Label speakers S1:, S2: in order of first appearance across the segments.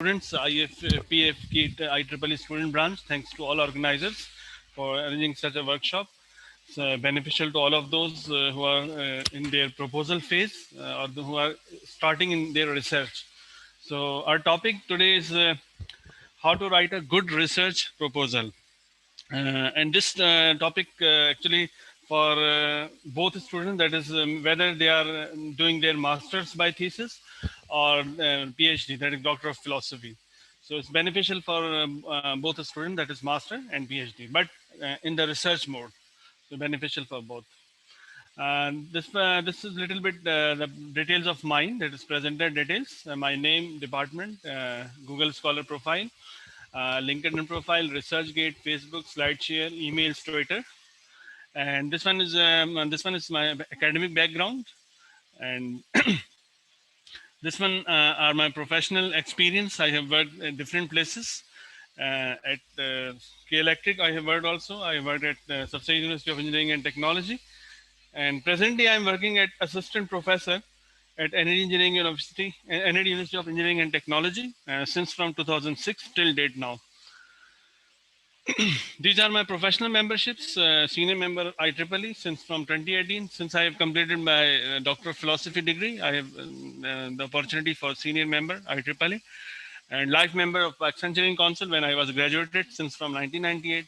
S1: Students, PAF-KIET IEEE student branch. Thanks to all organizers for arranging such a workshop. It's beneficial to all of those who are in their proposal phase or who are starting in their research. So our topic today is how to write a good research proposal. And this topic actually for both students, that is whether they are doing their masters by thesis or PhD, that is Doctor of Philosophy. So it's beneficial for both a student, that is master and PhD, but in the research mode, so beneficial for both. And this is little bit the details of mine, that is presented details, my name, department, Google Scholar profile, LinkedIn profile, ResearchGate, Facebook, SlideShare, emails, Twitter, and this one is my academic background, and this one are my professional experience. I have worked at different places. At K Electric, I have worked also. I have worked at Subsidiary University of Engineering and Technology, and presently I am working at assistant professor at Energy University of Engineering and Technology since from 2006 till date now. These are my professional memberships. Senior member IEEE since from 2018. Since I have completed my Doctor of Philosophy degree, I have the opportunity for senior member IEEE, and life member of Pakistan Engineering Council when I was graduated since from 1998,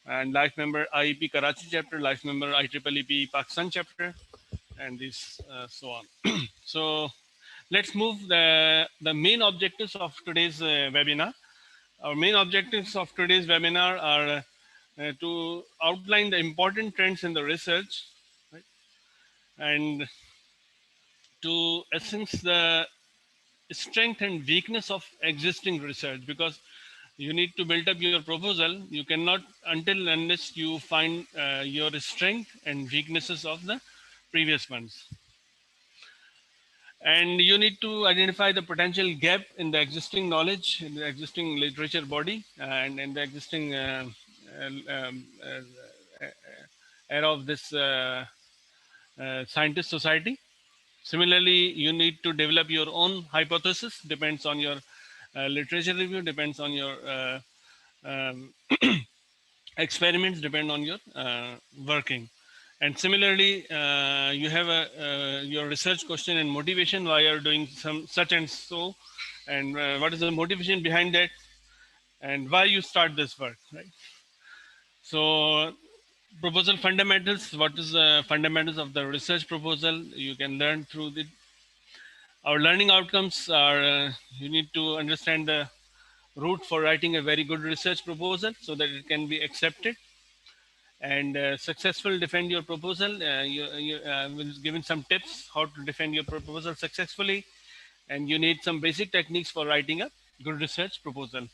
S1: and life member IEP Karachi chapter, life member IEEE Pakistan chapter, and this so on. So let's move the main objectives of today's webinar. Our main objectives of today's webinar are to outline the important trends in the research, right? And to assess the strength and weakness of existing research, because you need to build up your proposal. You cannot until unless you find your strength and weaknesses of the previous ones, and you need to identify the potential gap in the existing knowledge, in the existing literature body, and in the existing era of this scientist society. Similarly, you need to develop your own hypothesis, depends on your literature review, depends on your um, experiments, depend on your working. And similarly, you have your research question and motivation, why you're doing some such and so, and what is the motivation behind that, and why you start this work, right? So proposal fundamentals, what is the fundamentals of the research proposal, you can learn through the our learning outcomes are you need to understand the route for writing a very good research proposal so that it can be accepted, and successful defend your proposal. You will given some tips how to defend your proposal successfully, and you need some basic techniques for writing a good research proposal.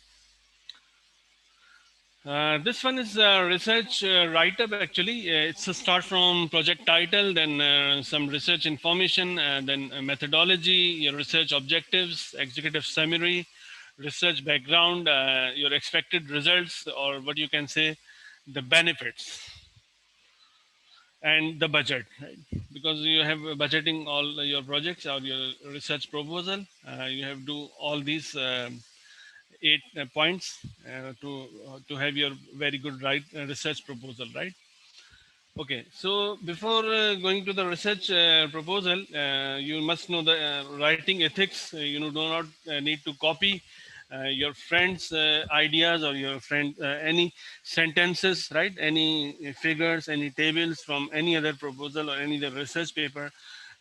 S1: This one is a research write-up actually. It's a start from project title, then some research information, then methodology, your research objectives, executive summary, research background, your expected results, or what you can say, the benefits, and the budget, right? Because you have budgeting all your projects or your research proposal, you have to do all these eight points to have your very good research proposal, right? Okay, so before going to the research proposal, you must know the writing ethics. You know, do not need to copy your friends' ideas or your friend any sentences, right? Any figures, any tables from any other proposal or any other research paper.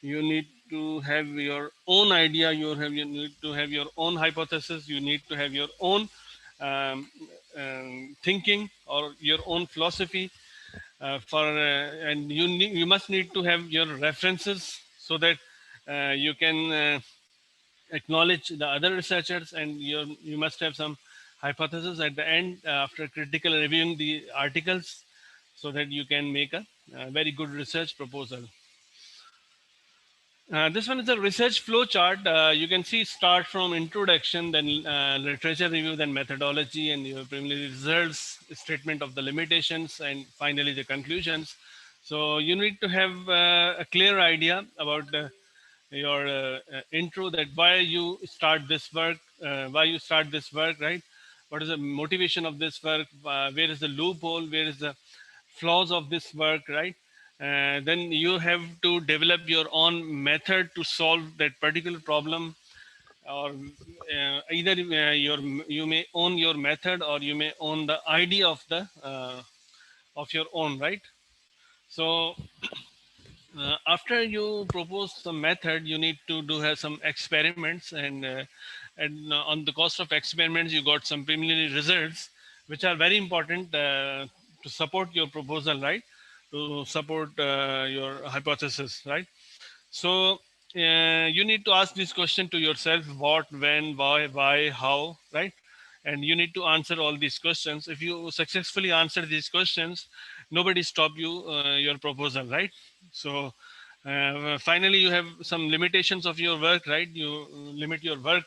S1: You need to have your own idea. You need to have your own hypothesis. You need to have your own um, thinking or your own philosophy and you must need to have your references so that you can acknowledge the other researchers, and you must have some hypothesis at the end after critical reviewing the articles, so that you can make a very good research proposal. This one is a research flow chart. You can see start from introduction, then literature review, then methodology, and your preliminary results, statement of the limitations, and finally the conclusions. So you need to have a clear idea about your intro, that why you start this work, why you start this work, right? What is the motivation of this work? Where is the loophole? Where is the flaws of this work, right? Then you have to develop your own method to solve that particular problem, or either you may own your method, or you may own the idea of your own, right? So after you propose some method, you need to do have some experiments, and on the cost of experiments, you got some preliminary results, which are very important to support your proposal, right? To support your hypothesis, right? So you need to ask this question to yourself: what, when, why, how, right? And you need to answer all these questions. If you successfully answer these questions, nobody stop you your proposal, right? So finally, you have some limitations of your work, right? You limit your work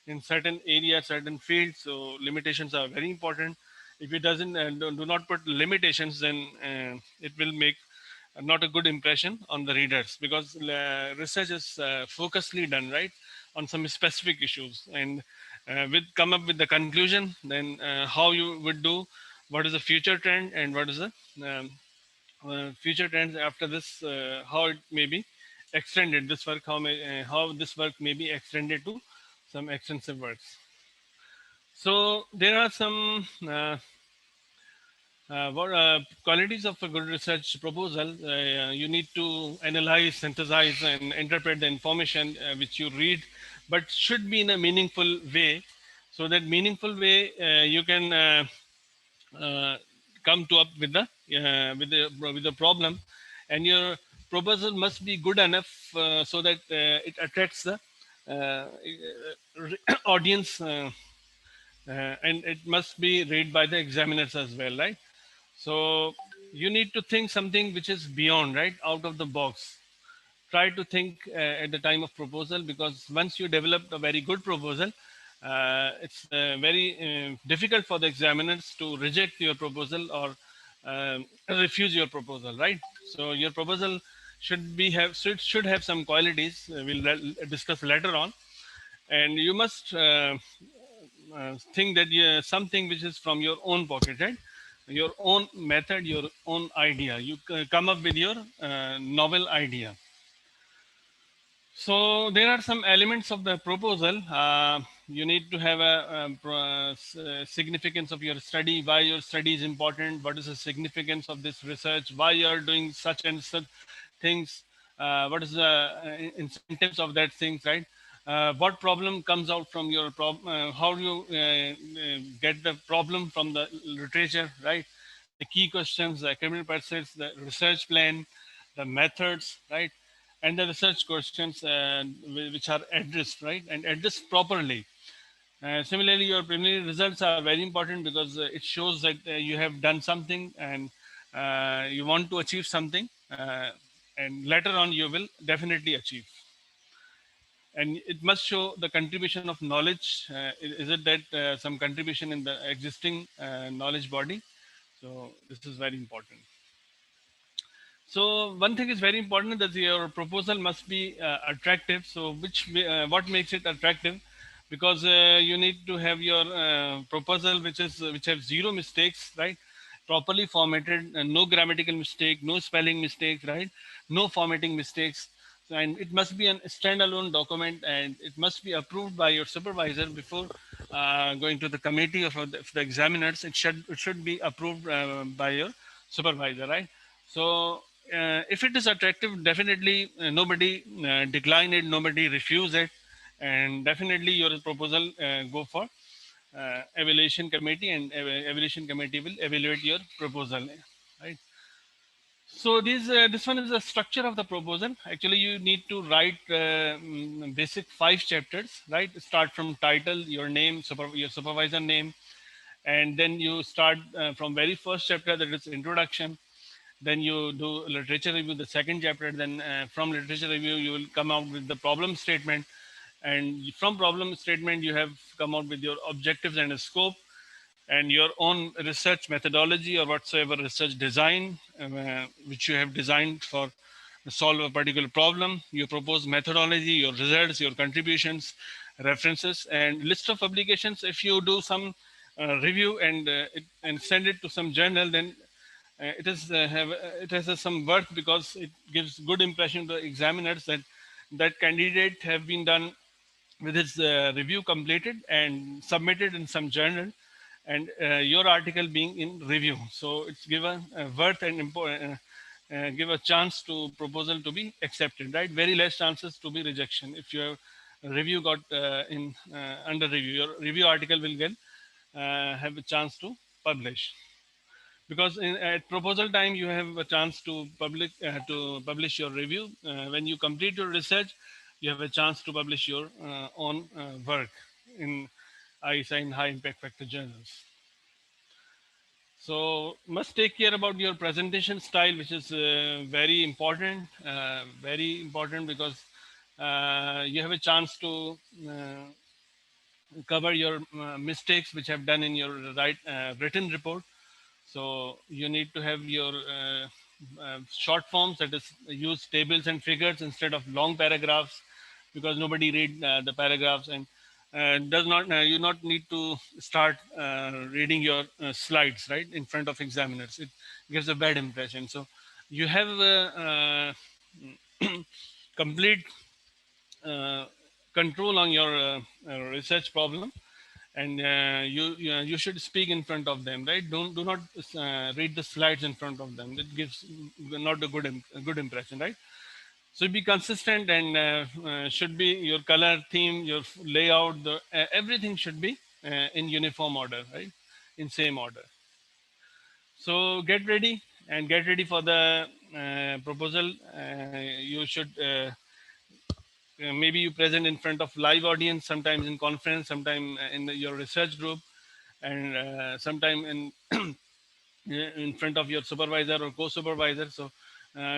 S1: in certain areas, certain fields. So limitations are very important. If it doesn't, do not put limitations, then it will make not a good impression on the readers, because research is focusedly done, right, on some specific issues, and with come up with the conclusion, then how you would do, what is the future trend, and what is the um, future trends after this, how it may be extended, this work, how this work may be extended to some extensive works. So there are some what qualities of a good research proposal. You need to analyze, synthesize, and interpret the information which you read, but should be in a meaningful way. So that meaningful way, you can uh, come to up with the problem, and your proposal must be good enough so that it attracts the audience, and it must be read by the examiners as well, right? So you need to think something which is beyond, right, out of the box. Try to think at the time of proposal, because once you develop a very good proposal, it's very difficult for the examiners to reject your proposal, or refuse your proposal, right? So your proposal should have some qualities, we'll discuss later on. And you must think that something which is from your own pocket, right? Your own method, your own idea. You come up with your novel idea. So there are some elements of the proposal. You need to have significance of your study, why your study is important, what is the significance of this research, why you are doing such and such things, what is the incentives of that things, right? What problem comes out from your problem, how you get the problem from the literature, right? The key questions, the academic pursuits, the research plan, the methods, right? And the research questions which are addressed, right, and addressed properly. Similarly, your preliminary results are very important, because it shows that you have done something, and you want to achieve something, and later on you will definitely achieve. And it must show the contribution of knowledge. Is it that some contribution in the existing knowledge body? So this is very important. So one thing is very important, that your proposal must be attractive. So what makes it attractive? Because you need to have your proposal which have zero mistakes, right? Properly formatted, no grammatical mistake, no spelling mistakes, right? No formatting mistakes. So, and it must be a standalone document, and it must be approved by your supervisor before going to the committee of the examiners. It should be approved by your supervisor, right? So if it is attractive, definitely nobody decline it, nobody refuse it, and definitely your proposal go for evaluation committee, and evaluation committee will evaluate your proposal, right? So this one is the structure of the proposal. Actually, you need to write basic 5 chapters, right? Start from title, your name, your supervisor name, and then you start from very first chapter, that is introduction. Then you do literature review, the second chapter. Then from literature review, you will come out with the problem statement, and from problem statement, you have come out with your objectives and a scope, and your own research methodology, or whatsoever research design which you have designed for solve a particular problem. You propose methodology, your results, your contributions, references, and list of publications. If you do some review and send it to some journal, then it has some worth, because it gives good impression to examiners that that candidate have been done with his review completed and submitted in some journal, and your article being in review. So it's given worth and give a chance to proposal to be accepted, right? Very less chances to be rejection. If your review got in under review, your review article will get have a chance to publish, because at proposal time you have a chance to publish your review. When you complete your research, you have a chance to publish your own work in ISA in high impact factor journals. So must take care about your presentation style, which is very important, because you have a chance to cover your mistakes which have done in your written report. So you need to have your short forms, that is use tables and figures instead of long paragraphs, because nobody read the paragraphs, and does not you not need to start reading your slides right in front of examiners. It gives a bad impression. So you have complete uh, control on your research problem, and you should speak in front of them, right? Do not read the slides in front of them. It gives not a good impression, right? So be consistent, and should be your color theme, your layout, everything should be in uniform order, right? In same order. So get ready for the proposal. You should maybe you present in front of live audience, sometimes in conference, sometime in your research group, and sometime in front of your supervisor or co-supervisor. So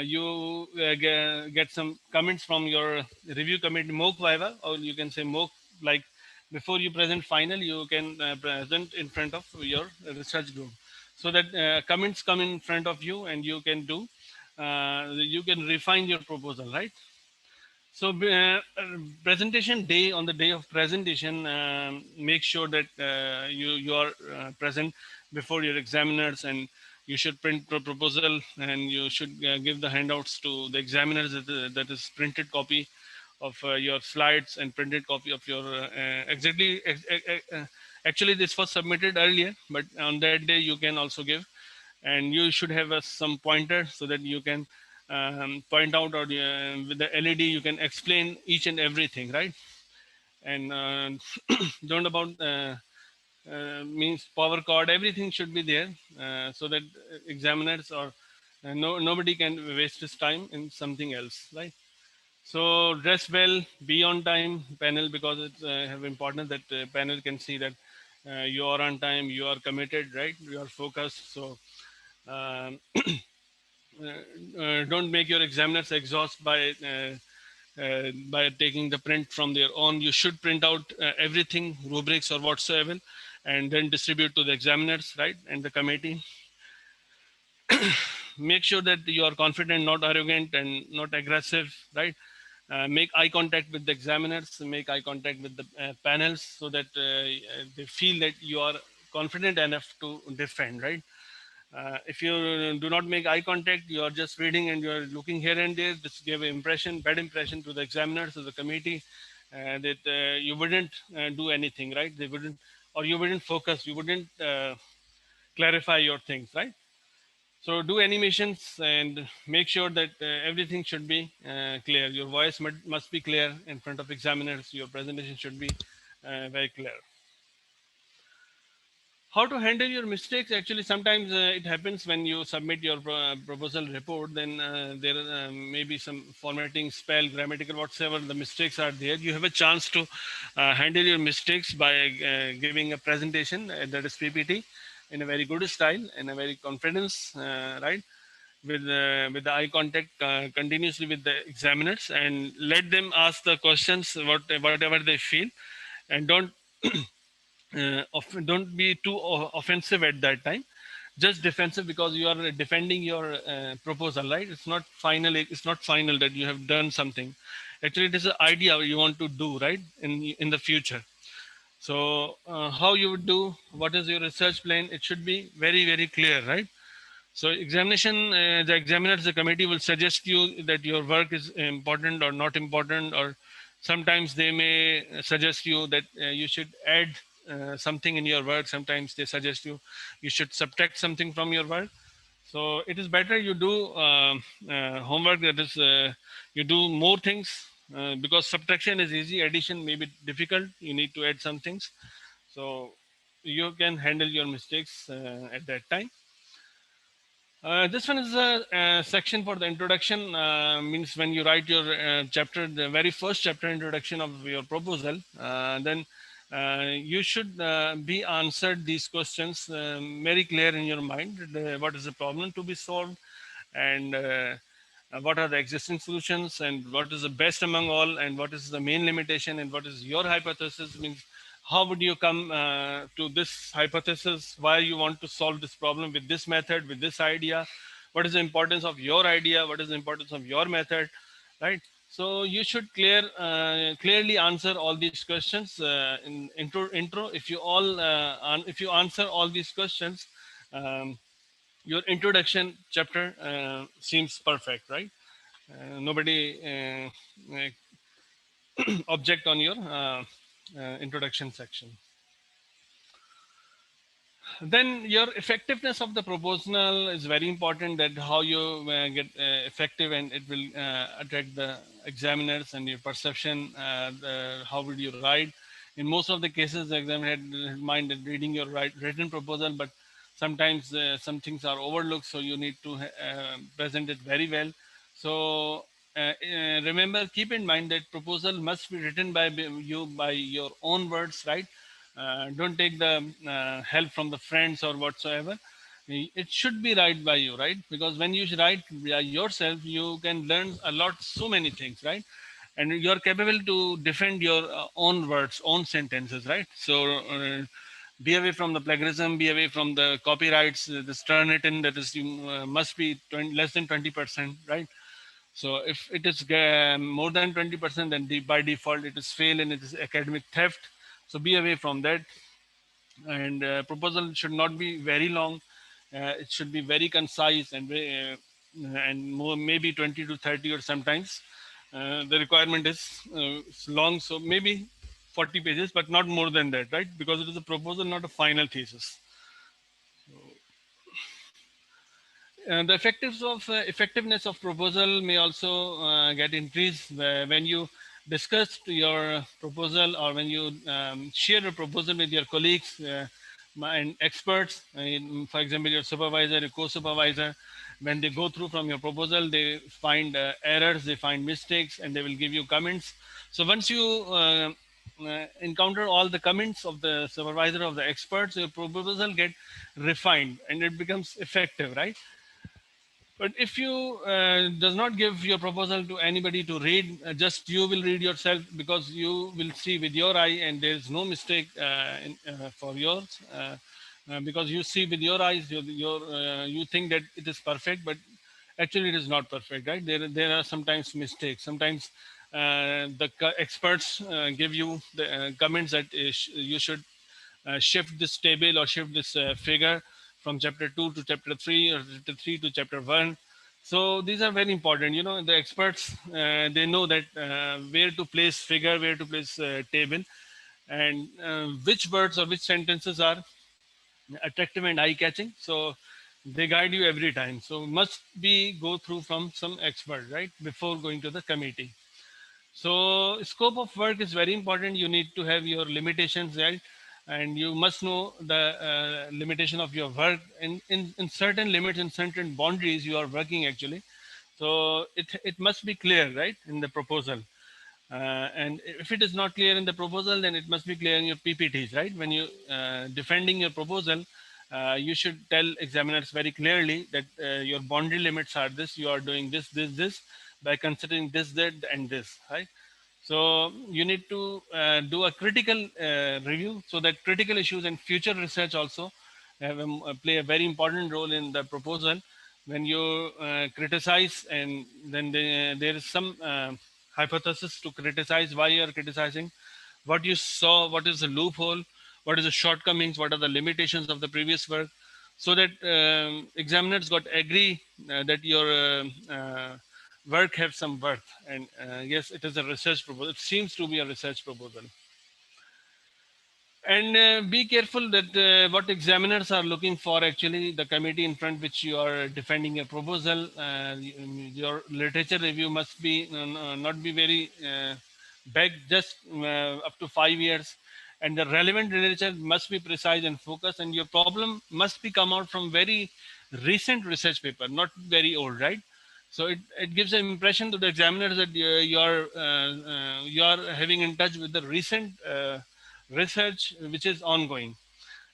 S1: you get some comments from your review committee, mock viva, or you can say mock, like before you present final, you can present in front of your research group, so that comments come in front of you, and you can refine your proposal, right? So, presentation day, on the day of presentation, make sure that you are present before your examiners, and you should print the proposal, and you should give the handouts to the examiners, that is printed copy of your slides and printed copy of your actually this was submitted earlier, but on that day you can also give, and you should have some pointer, so that you can point out, or with the LED you can explain each and everything, right? And don't about means power cord, everything should be there, so that examiners or nobody can waste his time in something else, right? So dress well, be on time panel, because it's have importance that panel can see that you are on time, you are committed, right? You are focused. So um, don't make your examiners exhaust by taking the print from their own. You should print out everything, rubrics or whatsoever, and then distribute to the examiners, right, and the committee. Make sure that you are confident, not arrogant, and not aggressive, right? Make eye contact with the examiners, make eye contact with the panels, so that they feel that you are confident enough to defend, right? If you do not make eye contact, you are just reading and you are looking here and there. This give bad impression to the examiners, to the committee, that you wouldn't do anything, right? They wouldn't, or you wouldn't focus, you wouldn't clarify your things, right? So do animations and make sure that everything should be clear. Your voice must be clear in front of examiners. Your presentation should be very clear. How to handle your mistakes? Actually, sometimes it happens when you submit your proposal report, then there may be some formatting, spell, grammatical, whatsoever the mistakes are there. You have a chance to handle your mistakes by giving a presentation, that is PPT, in a very good style, in a very confidence, right? With the eye contact continuously with the examiners, and let them ask the questions whatever they feel, and don't be too offensive at that time. Just defensive, because you are defending your proposal, right? It's not final that you have done something. Actually, it is an idea you want to do, right, in the future. So how you would do, what is your research plan, it should be very, very clear, right? So examination, the examiners, the committee will suggest you that your work is important or not important, or sometimes they may suggest you that you should add something in your work. Sometimes they suggest you should subtract something from your work. So it is better you do homework, that is, you do more things, because subtraction is easy, addition may be difficult. You need to add some things, so you can handle your mistakes at that time. This one is a section for the introduction. Means when you write your chapter, the very first chapter, introduction of your proposal, then you should be answered these questions very clear in your mind. What is the problem to be solved, and what are the existing solutions, and what is the best among all, and what is the main limitation, and what is your hypothesis. Means how would you come to this hypothesis, why you want to solve this problem with this method, with this idea, what is the importance of your idea, what is the importance of your method, right? So you should clearly answer all these questions in intro. If you if you answer all these questions, um, your introduction chapter seems perfect, right? Nobody object on your introduction section. Then your effectiveness of the proposal is very important, that how you get effective, and it will attract the examiners, and your perception, how would you write. In most of the cases, the examiner had in mind that reading your written proposal, but sometimes some things are overlooked, so you need to present it very well. So remember, keep in mind that proposal must be written by you, by your own words, right? Don't take the help from the friends or whatsoever. It should be right by you, right? Because when you write by yourself, you can learn a lot, so many things, right? And you're capable to defend your own words, own sentences, right? So be away from the plagiarism, be away from the copyrights, this Turnitin, that is, you must be less than 20%, right? So if it is more than 20%, then by default it is fail, and it is academic theft. So be away from that. And proposal should not be very long. It should be very concise, and more, maybe 20 to 30, or sometimes the requirement is long. So maybe 40 pages, but not more than that, right? Because it is a proposal, not a final thesis. The effectiveness of proposal may also get increased when you discuss your proposal, or when you share a proposal with your colleagues and experts. For example, your supervisor, your co-supervisor, when they go through from your proposal, they find errors, they find mistakes, and they will give you comments. So once you encounter all the comments of the supervisor, of the experts, your proposal get refined, and it becomes effective, right? But if you does not give your proposal to anybody to read, just you will read yourself, because you will see with your eye, and there is no mistake for yours, because you see with your eyes, you think that it is perfect, but actually it is not perfect, right? There are sometimes mistakes. Sometimes the experts give you the comments that you should shift this table, or shift this figure from chapter 2 to chapter 3, or chapter 3 to chapter 1. So these are very important. The experts, they know that where to place figure, where to place table, and which words or which sentences are attractive and eye catching. So they guide you every time. So must be go through from some expert, right, before going to the committee. So scope of work is very important. You need to have your limitations, right? And you must know the limitation of your work. In certain limits, in certain boundaries, you are working actually. So it must be clear, right, in the proposal. And if it is not clear in the proposal, then it must be clear in your PPTs, right? When you defending your proposal, you should tell examiners very clearly that your boundary limits are this. You are doing this by considering this, that, and this, right? So you need to do a critical review, so that critical issues and future research also play a very important role in the proposal. When you criticize, and then there is some hypothesis to criticize, why you are criticizing, what you saw, what is the loophole, what is the shortcomings, what are the limitations of the previous work, so that examiners got agree that your work have some worth. And yes, it is a research proposal. It seems to be a research proposal. And be careful that what examiners are looking for, actually the committee in front which you are defending a proposal, your literature review must be not be very big, just up to 5 years, and the relevant literature must be precise and focused, and your problem must be come out from very recent research paper, not very old, right? So it gives an impression to the examiners that you are having in touch with the recent research which is ongoing.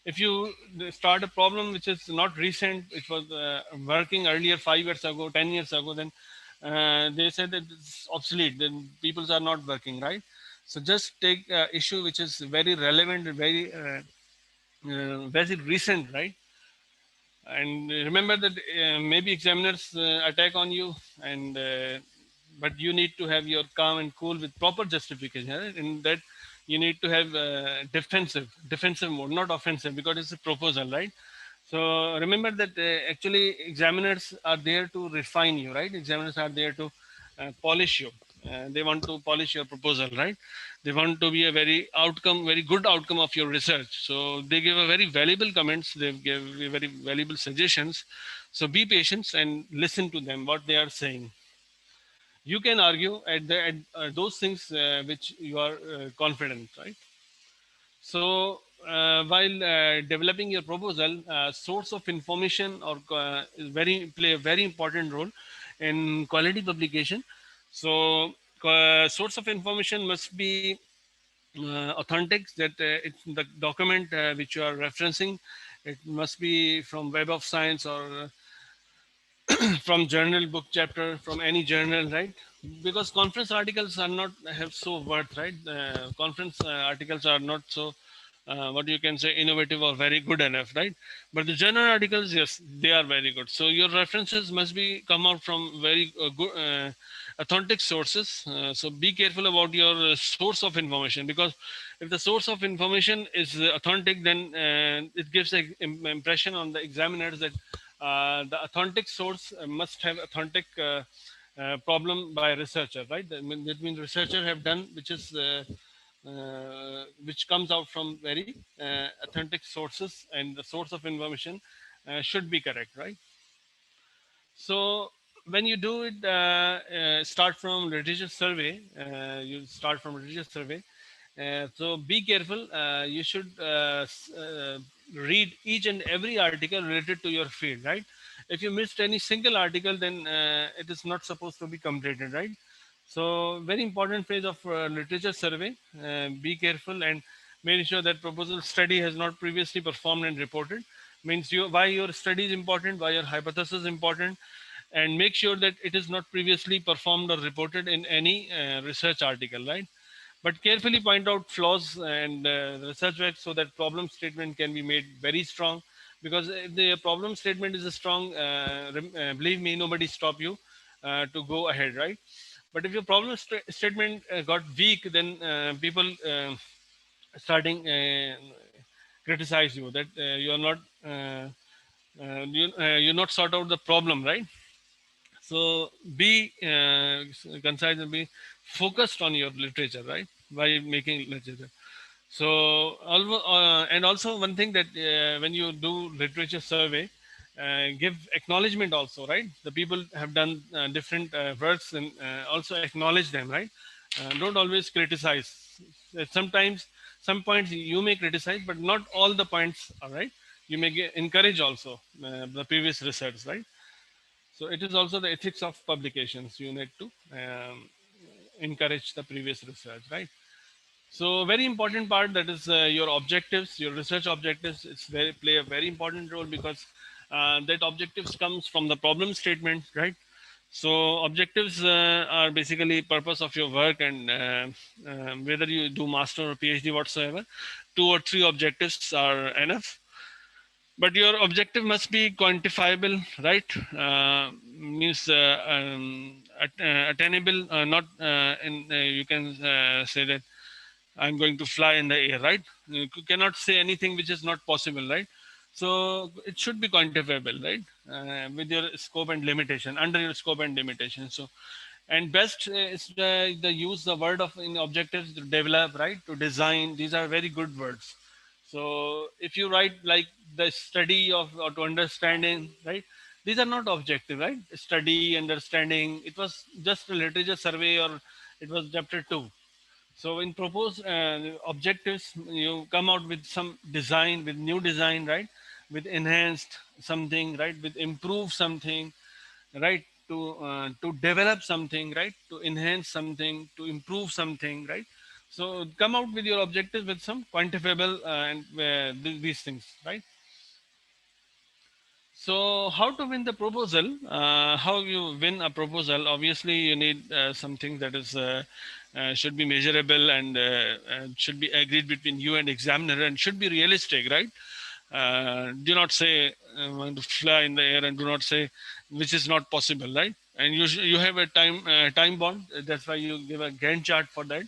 S1: If you start a problem which is not recent, it was working earlier 5 years ago, 10 years ago, then they said that it's obsolete. Then people are not working, right? So just take issue which is very relevant, very recent, right? And remember that maybe examiners attack on you, and but you need to have your calm and cool with proper justification, right? In that you need to have defensive mode, not offensive, because it's a proposal, right? So remember that actually examiners are there to refine you, right? Examiners are there to polish you. They want to polish your proposal, right? They want to be a very good outcome of your research. So they give a very valuable comments. They give very valuable suggestions. So be patient and listen to them what they are saying. You can argue at those things which you are confident, right? So, while developing your proposal, source of information or is very play a very important role in quality publication. So, source of information must be authentic. That it's the document which you are referencing. It must be from Web of Science or from journal, book chapter, from any journal, right? Because conference articles are not have so worth, right? Conference articles are not so what you can say innovative or very good enough, right? But the journal articles, yes, they are very good. So your references must be come out from very good authentic sources. So be careful about your source of information, because if the source of information is authentic, then it gives an impression on the examiners that the authentic source must have authentic problem by researcher, right? That means researcher have done which comes out from very authentic sources, and the source of information should be correct, right? So when you do it, start from literature survey. You start from literature survey. So be careful. You should read each and every article related to your field, right? If you missed any single article, then it is not supposed to be completed, right? So very important phase of literature survey. Be careful and make sure that proposal study has not previously performed and reported. Means why your study is important, why your hypothesis is important, and make sure that it is not previously performed or reported in any research article, right? But carefully point out flaws and research work so that problem statement can be made very strong. Because if the problem statement is strong, believe me, nobody stop you to go ahead, right? But if your problem statement got weak, then people starting criticize you that you are not you're not sort out the problem, right? So be concise and be focused on your literature, right? By making literature. So, and also one thing that when you do literature survey, give acknowledgement also, right? The people have done different works, and also acknowledge them, right? Don't always criticize. Sometimes some points you may criticize, but not all the points are right. You may encourage also the previous research, right? So it is also the ethics of publications. You need to encourage the previous research, right? So very important part, that is your objectives, your research objectives. It's very play a very important role, because that objectives comes from the problem statement, right? So objectives are basically purpose of your work, and whether you do master or PhD whatsoever, 2 or 3 objectives are enough. But your objective must be quantifiable, right? Means attainable, not you can say that I'm going to fly in the air, right? You cannot say anything which is not possible, right? So it should be quantifiable, right? With your scope and limitation, under your scope and limitation. So, and best is the use the word of in objectives to develop, right? To design. These are very good words. So if you write like the study of or to understanding, right? These are not objective, right? Study, understanding. It was just a literature survey or it was chapter two. So in proposed objectives, you come out with some design, with new design, right? With enhanced something, right? With improve something, right? To develop something, right? To enhance something, to improve something, right? So come out with your objectives with some quantifiable and these things, right? So, how to win the proposal? How you win a proposal? Obviously, you need something that is should be measurable and should be agreed between you and examiner and should be realistic, right? Do not say I'm going to fly in the air and do not say which is not possible, right? And you have a time bond. That's why you give a Gantt chart for that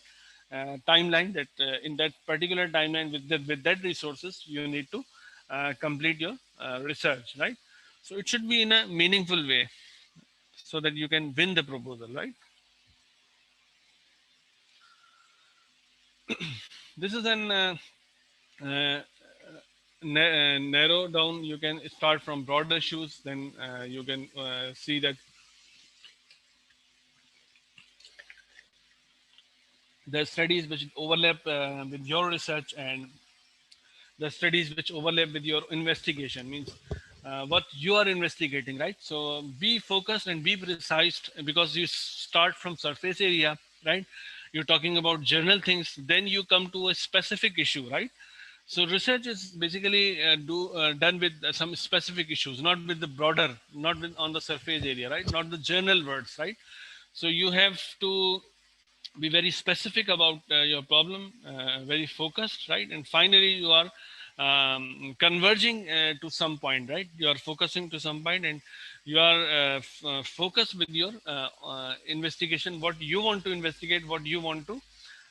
S1: timeline. That in that particular timeline with that resources you need to complete your research, right? So it should be in a meaningful way so that you can win the proposal, right? This is an uh, narrow down. You can start from broader issues, then you can see that the studies which overlap with your research and the studies which overlap with your investigation means what you are investigating, right? So be focused and be precise because you start from surface area, right? You're talking about general things, then you come to a specific issue, right? So research is basically done with some specific issues, not with the broader, not with on the surface area, right? Not the general words, right? So you have to be very specific about your problem, very focused, right? And finally, you are converging to some point, right? You are focusing to some point, and you are focused with your investigation. What you want to investigate, what you want to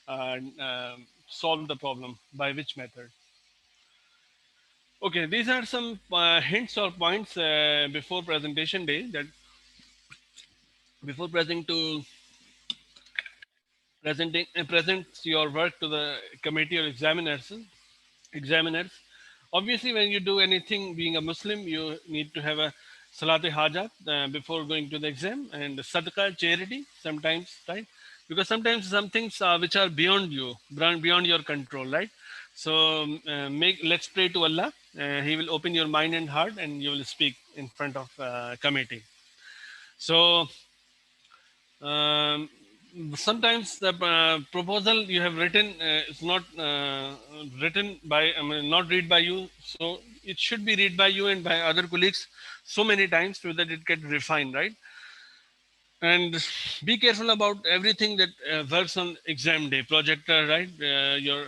S1: uh, uh, solve the problem by which method. Okay, these are some hints or points before presentation day that before presenting presents your work to the committee or examiners. Obviously, when you do anything, being a Muslim, you need to have a salat hajat before going to the exam and sadaqah charity sometimes, right? Because sometimes some things which are beyond you, beyond your control, right? So make let's pray to Allah. He will open your mind and heart, and you will speak in front of committee. So um, sometimes the proposal you have written is not written by, I mean, not read by you. So it should be read by you and by other colleagues so many times so that it gets refined, right? And be careful about everything that works on exam day. Projector, right? Your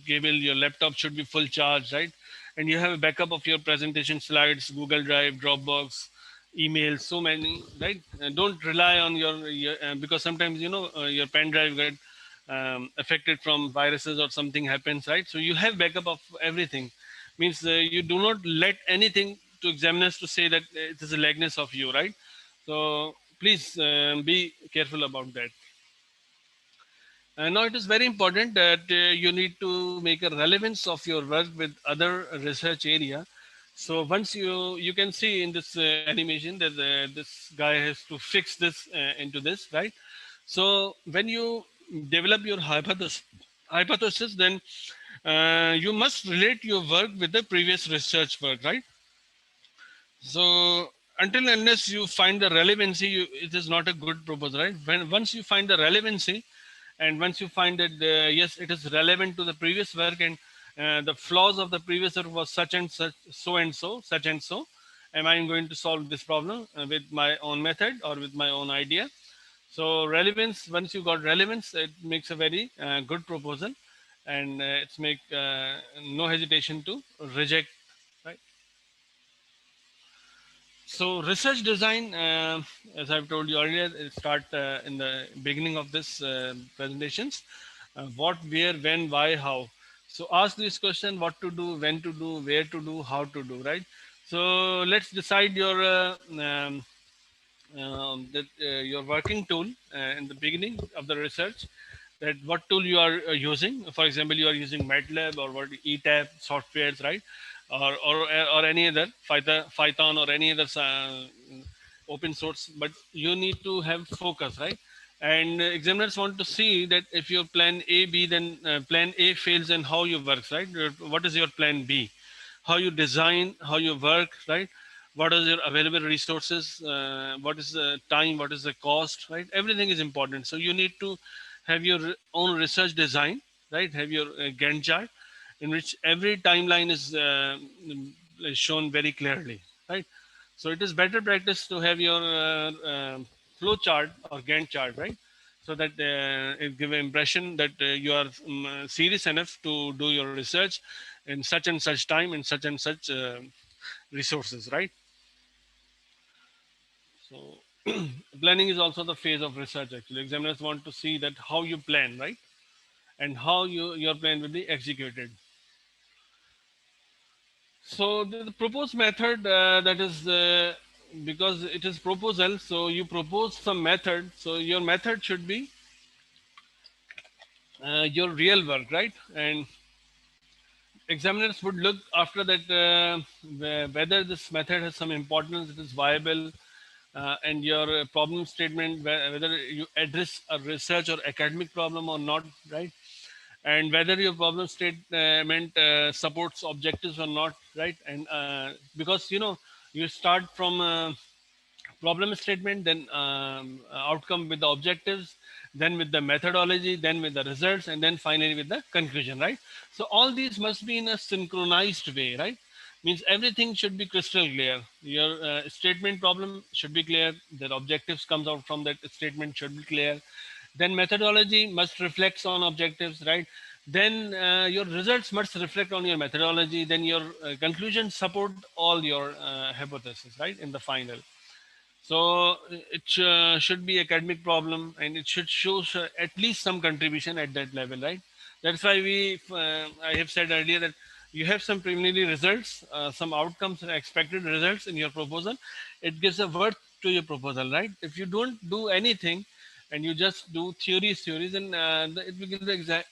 S1: cable, your laptop should be full charge, right? And you have a backup of your presentation slides, Google Drive, Dropbox, email, so many, right? Don't rely on your because sometimes your pen drive get affected from viruses or something happens, right? So you have backup of everything. Means you do not let anything to examiners to say that it is a lagness of you, right? So please be careful about that. Now it is very important that you need to make a relevance of your work with other research area. So once you can see in this animation that this guy has to fix this into this, right? So when you develop your hypothesis, then you must relate your work with the previous research work, right? So until unless you find the relevancy, it is not a good proposal, right? When once you find the relevancy, and once you find that yes, it is relevant to the previous work, and the flaws of the previous work was such and such, so and so, such and so, am I going to solve this problem with my own method or with my own idea? So relevance. Once you got relevance, it makes a very good proposal, and it's make no hesitation to reject, right? So research design, as I've told you earlier, it start in the beginning of this presentations. What, where, when, why, how. So ask this question: what to do, when to do, where to do, how to do. Right. So let's decide your working tool in the beginning of the research, that what tool you are using. For example, you are using MATLAB or what ETAP softwares, right? Or any other Python or any other open source, but you need to have focus, right? And examiners want to see that if your plan A B, then plan A fails, and how you works, right? What is your plan B? How you design, how you work, right? What is your available resources, what is the time, what is the cost, right? Everything is important. So you need to have your own research design, right? Have your Gantt chart in which every timeline is shown very clearly, right? So it is better practice to have your flow chart or Gantt chart, right? So that it give an impression that you are serious enough to do your research in such and such time, in such and such resources, right? So planning is also the phase of research. Actually, examiners want to see that how you plan, right, and how your plan will be executed. So the proposed method, that is because it is proposal, so you propose some method. So your method should be your real work, right? And examiners would look after that whether this method has some importance, it is viable, and your problem statement, whether you address a research or academic problem or not, right? And whether your problem statement supports objectives or not, right? And because you start from problem statement, then outcome with the objectives, then with the methodology, then with the results, and then finally with the conclusion, right? So all these must be in a synchronized way, right? Means everything should be crystal clear. Your statement problem should be clear, the objectives comes out from that statement should be clear, then methodology must reflect on objectives, right? Then your results must reflect on your methodology, then your conclusions support all your hypothesis, right, in the final. So it should be academic problem, and it should show at least some contribution at that level, right? That's why I have said earlier that you have some preliminary results, some outcomes and expected results in your proposal. It gives a worth to your proposal, right? If you don't do anything and you just do theories, and it will give the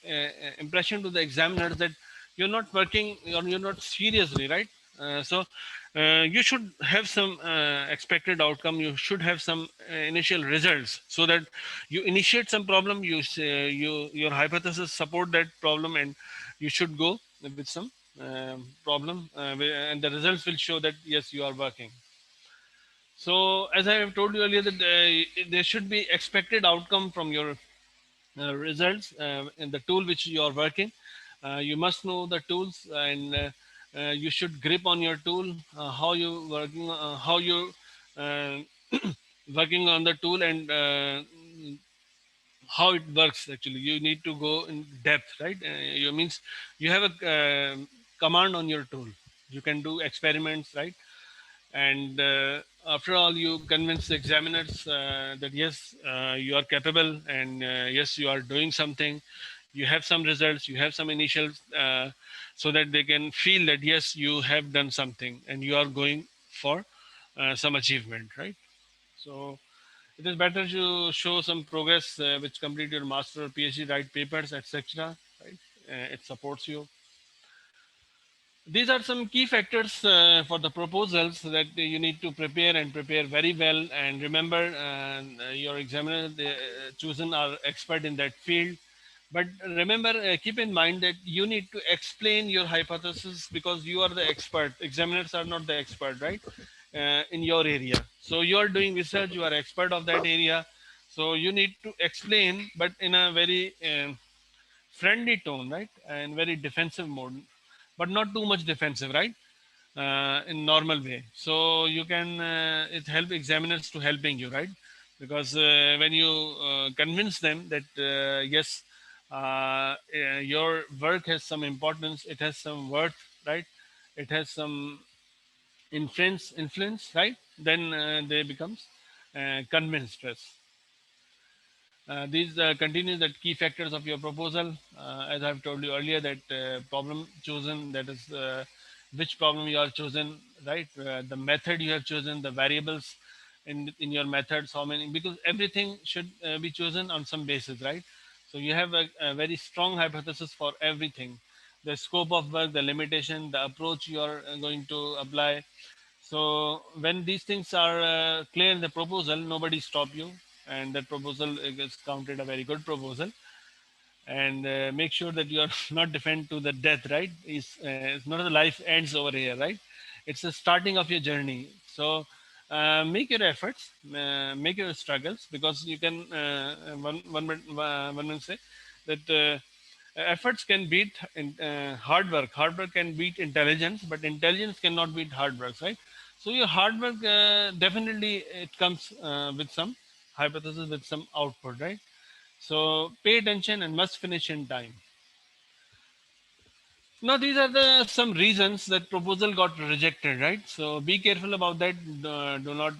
S1: impression to the examiners that you're not working or you're not seriously, right? So you should have some expected outcome, you should have some initial results, so that you initiate some problem, your hypothesis support that problem, and you should go with some problem, and the results will show that yes, you are working. So as I have told you earlier, that there should be expected outcome from your results in the tool which you are working. You must know the tools, and you should grip on your tool, how you uh, working on the tool, and how it works. Actually, you need to go in depth, right? You means you have a command on your tool. You can do experiments, right? And after all, you convince the examiners that yes, you are capable, and yes, you are doing something, you have some results, you have some initial, so that they can feel that yes, you have done something and you are going for some achievement, right? So it is better to show some progress, which complete your master or PhD, write papers, etc., right? It supports you. These are some key factors for the proposals that you need to prepare, and prepare very well. And remember, your examiner chosen are expert in that field. But remember, keep in mind that you need to explain your hypothesis, because you are the expert. Examiners are not the expert, right? In your area. So you are doing research, you are expert of that area. So you need to explain, but in a very friendly tone, right? And very defensive mode, but not too much defensive, right? In normal way. So you can it help examiners to helping you, right? Because when you convince them that yes, your work has some importance, it has some worth, right? It has some influence, right? Then they becomes convince stress. These continue that key factors of your proposal. As I've told you earlier, that problem chosen, that is which problem you are chosen, right? The method you have chosen, the variables in your methods, how many, because everything should be chosen on some basis, right? So you have a very strong hypothesis for everything, the scope of work, the limitation, the approach you are going to apply. So when these things are clear in the proposal, nobody stop you, and that proposal is counted a very good proposal. And make sure that you are not defend to the death, right? It's not the life ends over here, right? It's the starting of your journey. So make your efforts, make your struggles, because you can one will say that efforts can beat hard work. Hard work can beat intelligence, but intelligence cannot beat hard work, right? So your hard work definitely it comes with some hypothesis, with some output, right? So pay attention and must finish in time. Now these are the some reasons that proposal got rejected, right? So be careful about that. Do not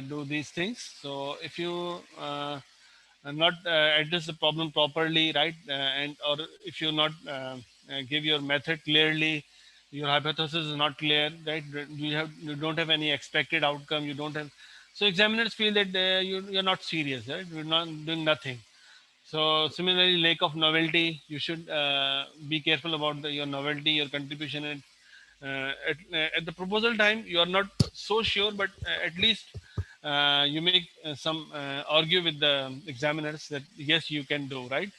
S1: do these things. So if you not address the problem properly, right, and or if you not give your method clearly, your hypothesis is not clear, right? You don't have any expected outcome. You don't have. So examiners feel that you're not serious, right? You're not doing nothing. So similarly, lack of novelty. You should be careful about your novelty, your contribution, and at the proposal time, you are not so sure, but at least you make some argue with the examiners that yes, you can do, right.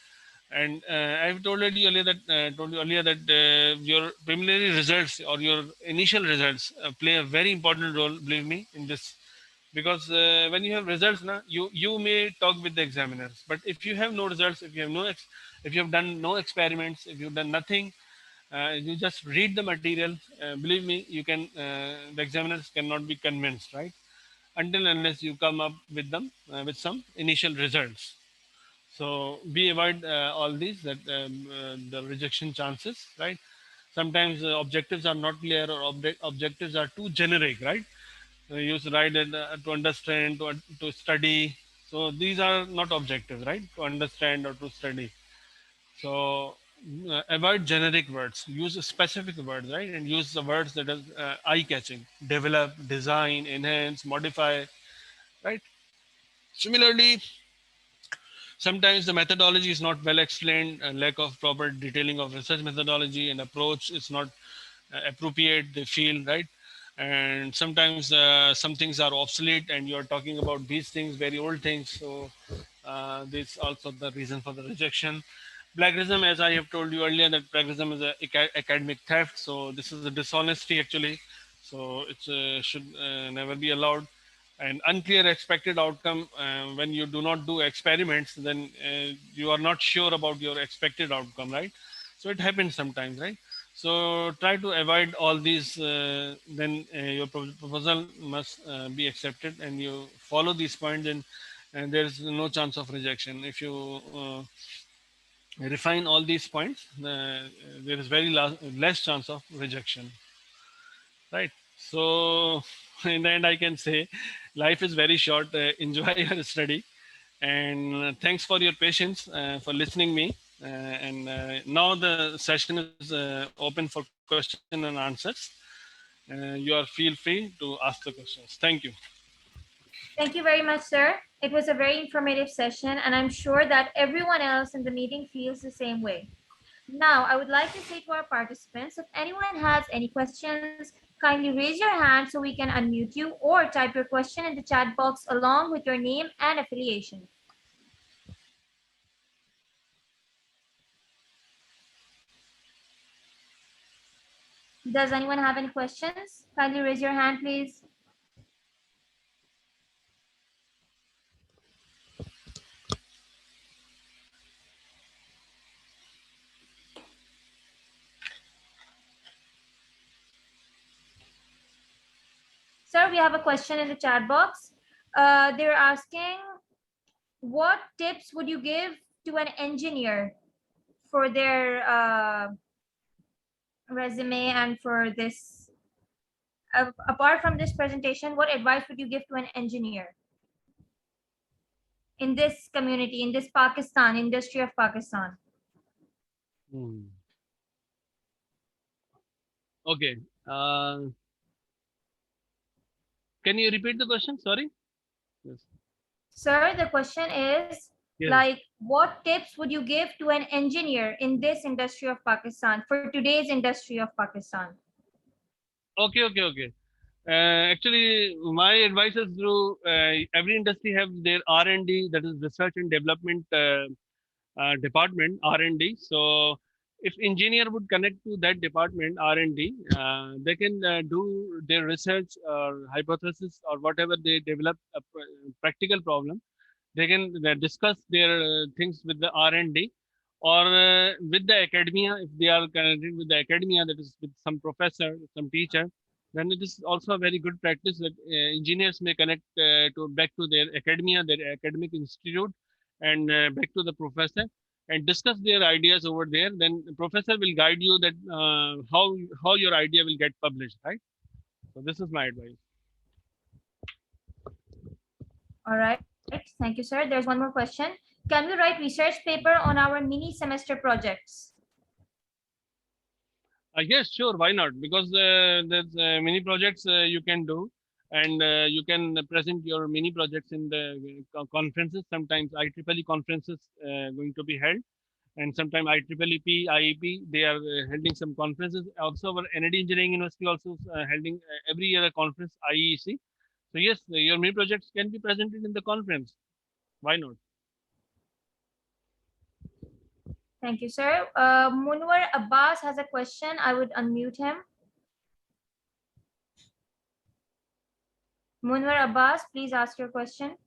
S1: And I've told you earlier that your preliminary results or your initial results play a very important role. Believe me in this, because when you have results, na, you may talk with the examiners, but if you have no results, if you have if you have done no experiments, if you've done nothing, you just read the material. Believe me, you can. The examiners cannot be convinced, right? Until unless you come up with them with some initial results. So we avoid all these that the rejection chances, right? Sometimes objectives are not clear, or objectives are too generic, right? You should write it to understand, to study. So these are not objectives, right? To understand or to study. So avoid generic words. Use specific words, right? And use the words that are eye-catching. Develop, design, enhance, modify, right? Similarly, sometimes the methodology is not well explained, lack of proper detailing of research methodology and approach is not appropriate, they feel, right? And sometimes some things are obsolete and you're talking about these things, very old things. So this also the reason for the rejection. Plagiarism, as I have told you earlier, that plagiarism is a academic theft. So this is a dishonesty actually. So it should never be allowed. And unclear expected outcome, when you do not do experiments, then you are not sure about your expected outcome, right? So it happens sometimes, right? So try to avoid all these, then your proposal must be accepted, and you follow these points, and there is no chance of rejection. If you refine all these points, there is very less chance of rejection, right? So in the end, I can say life is very short. Enjoy your study, and thanks for your patience, for listening me. And now the session is open for question and answers. You are feel free to ask the questions. Thank you.
S2: Thank you very much, sir. It was a very informative session, and I'm sure that everyone else in the meeting feels the same way. Now, I would like to say to our participants, if anyone has any questions, kindly raise your hand so we can unmute you, or type your question in the chat box along with your name and affiliation. Does anyone have any questions? Kindly raise your hand, please. Sir, we have a question in the chat box. They're asking, what tips would you give to an engineer for their resume and for this apart from this presentation, what advice would you give to an engineer in this community, in this Pakistan, industry of Pakistan?
S1: Okay. Can you repeat the question? Sorry. Yes.
S2: Sir, the question is,
S1: Yes.
S2: like, what tips would you give to an engineer in this industry of Pakistan, for today's industry of Pakistan?
S1: Okay. Actually, my advice is through every industry have their R&D, that is research and development department, R&D. So if engineer would connect to that department, R&D, they can do their research or hypothesis or whatever they develop a practical problem. They can discuss their things with the R&D or with the academia. If they are connected with the academia, that is with some professor, some teacher, then it is also a very good practice that engineers may connect to back to their academia, their academic institute, and back to the professor and discuss their ideas over there. Then the professor will guide you that how your idea will get published, right? So this is my advice.
S2: All right. Thank you, sir. There's one more question. Can we write research paper on our mini semester projects?
S1: Yes, sure. Why not? Because there's many projects you can do, and you can present your mini projects in the conferences. Sometimes IEEE conferences going to be held, and sometimes IEEE, IEP, they are holding some conferences. Also, our NID Engineering University also holding every year a conference, IEC. So yes, your mini projects can be presented in the conference. Why not?
S2: Thank you, sir. Munwar Abbas has a question. I would unmute him. Munwar Abbas, please ask your question.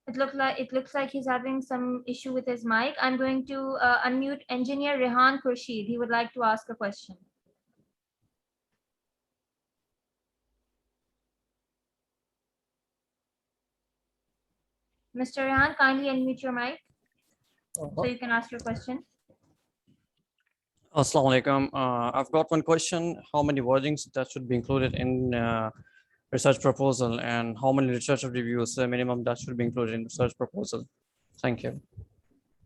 S2: It looks like he's having some issue with his mic. I'm going to unmute engineer Rehan Khurshid. He would like to ask a question. Mr. Rehan, kindly unmute your mic so you can ask your question.
S3: Assalamu alaikum. I've got one question. How many wordings that should be included in research proposal, and how many research reviews minimum that should be included in research proposal? Thank you.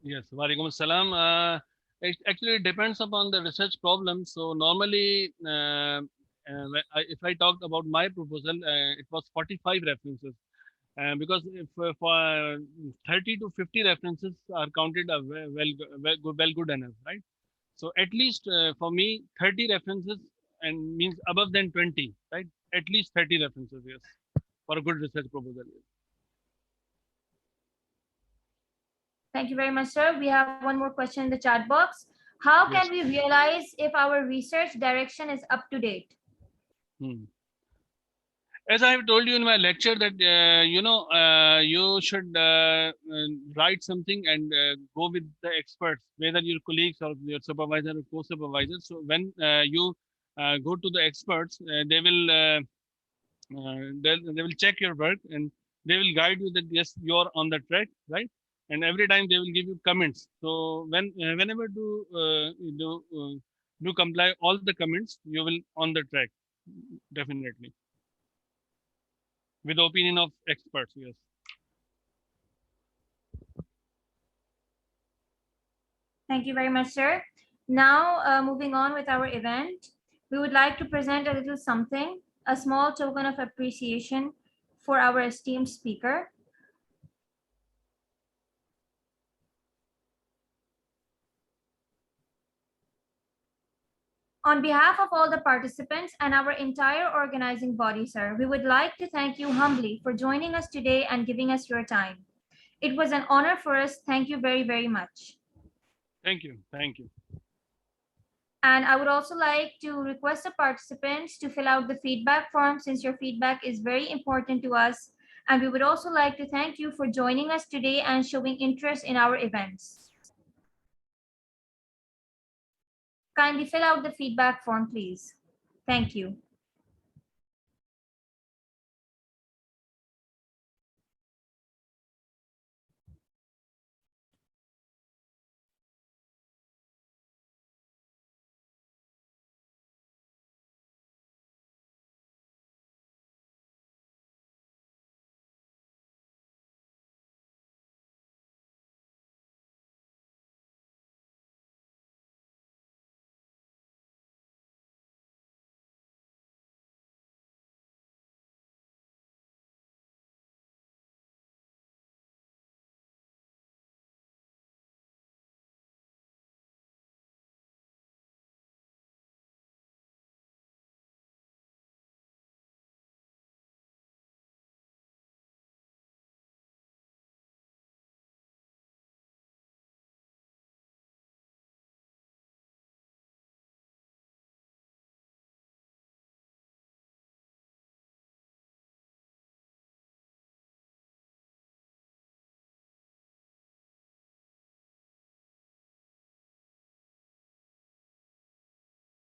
S1: Yes, walaikum assalam. It actually depends upon the research problem. So normally, if I talked about my proposal, it was 45 references. Because if for 30 to 50 references are counted well good enough, right? So at least for me, 30 references and means above than 20, right? At least 30 references, yes, for a good research proposal. Yes.
S2: Thank you very much, sir. We have one more question in the chat box. How can we realize if our research direction is up to date?
S1: As I have told you in my lecture that, you should write something and go with the experts, whether your colleagues or your supervisor or co-supervisor. So when you go to the experts, they will check your work and they will guide you that yes, you're on the track, right? And every time they will give you comments. So whenever do comply all the comments, you will on the track, definitely, with the opinion of experts. Yes.
S2: Thank you very much, sir. Now, moving on with our event, we would like to present a little something, a small token of appreciation for our esteemed speaker. On behalf of all the participants and our entire organizing body, sir, we would like to thank you humbly for joining us today and giving us your time. It was an honor for us. Thank you very, very much.
S1: Thank you. Thank you.
S2: And I would also like to request the participants to fill out the feedback form, since your feedback is very important to us. And we would also like to thank you for joining us today and showing interest in our events. Kindly fill out the feedback form, please. Thank you.